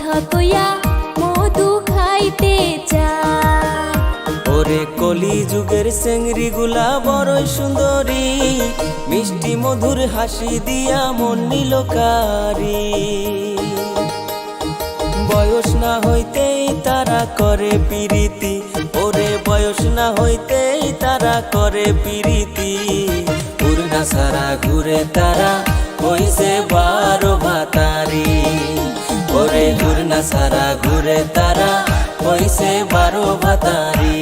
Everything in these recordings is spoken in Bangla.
কথা কইয়া মধু খাইতে চায়। ওরে কলি যুগের চেংড়ি গুলা বড়ই সুন্দরী, মিষ্টি মধুর হাসি দিয়া মন নিল কারি। বয়স না হইতেই তারা করে পিরিতি, ওরে বয়স না হইতেই তারা করে পিরিতি। উড়না সারা ঘুরে তারা হইছে 12 ভাতারি, ওরে উড়না সারা ঘুরে তারা হইছে 12 ভাতারি।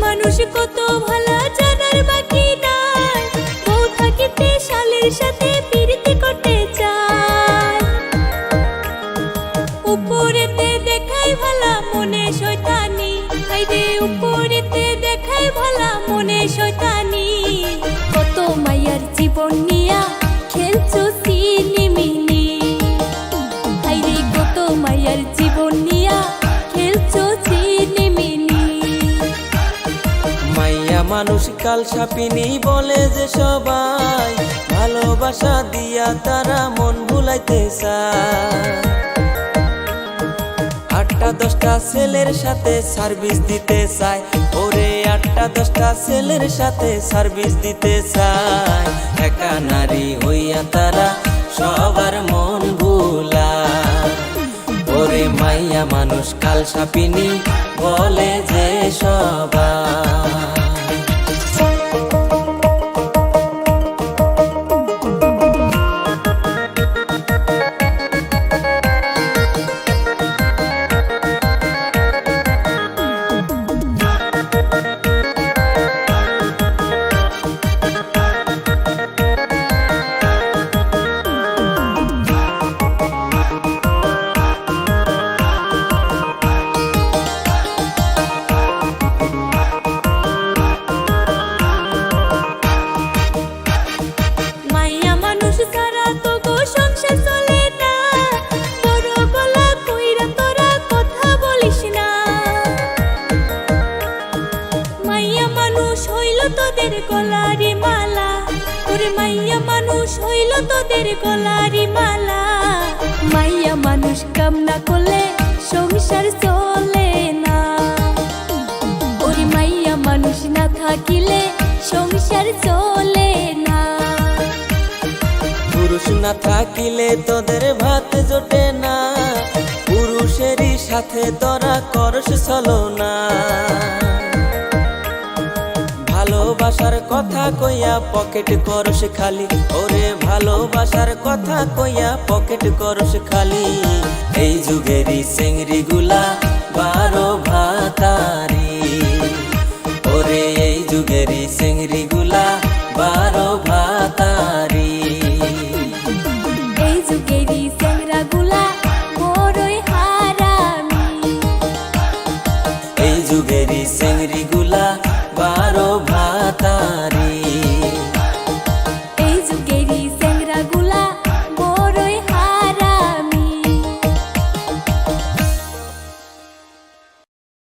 মানুষ কত ভালো জানার বাকি নাই, বউ থাকিতে শালের সাথে প্রীতি করতে চায়। উপরেতে দেখাই ভালা মনে শয়তানি, আইরে উপরেতে দেখাই ভালা মনে শয়তানি। কত মায়ার জীবন নিয়া খেলছো সিনিমিনি, আইরে কত মায়ার জীবন নিয়া খেলছো সিনিমিনি। মাইয়া মানুষ কাল সাপিনী বলে যে সবাই, ভালোবাসা দিয়া তারা মন ভুলাইতে চায়। 8টা 10টা ছেলের সাথে সার্ভিস দিতে চায়, ওরে 8টা 10টা ছেলের সাথে সার্ভিস দিতে চায়। একা নারী হইয়া তারা সবার মন ভুলায়, ওরে মাইয়া মানুষ কাল সাপিনী বলে যে সবাই। তোদের গলারি মালা, ওরে মাইয়া মানুষ হইল তোদের গলারি মালা। মাইয়া মানুষ কাম না করলে সংসার চলে না, ওরে মাইয়া মানুষ না থাকিলে সংসার চলে না। পুরুষ না থাকিলে তোদের ভাত জোটে না, পুরুষেরই সাথে তোরা করস ছলনা। ভালোবাসার কথা কইয়া পকেট করস খালি, ওরে ভালোবাসার কথা কইয়া পকেট করস খালি। এই যুগেরই চেংড়ি গুলা 12 ভাতারি, ওরে এই যুগেরই চেংড়ি গুলা 12 ভাতারি। এই যুগেরই চেংড়া গুলা বড়ই হারামি, এই যুগেরই চেংড়ি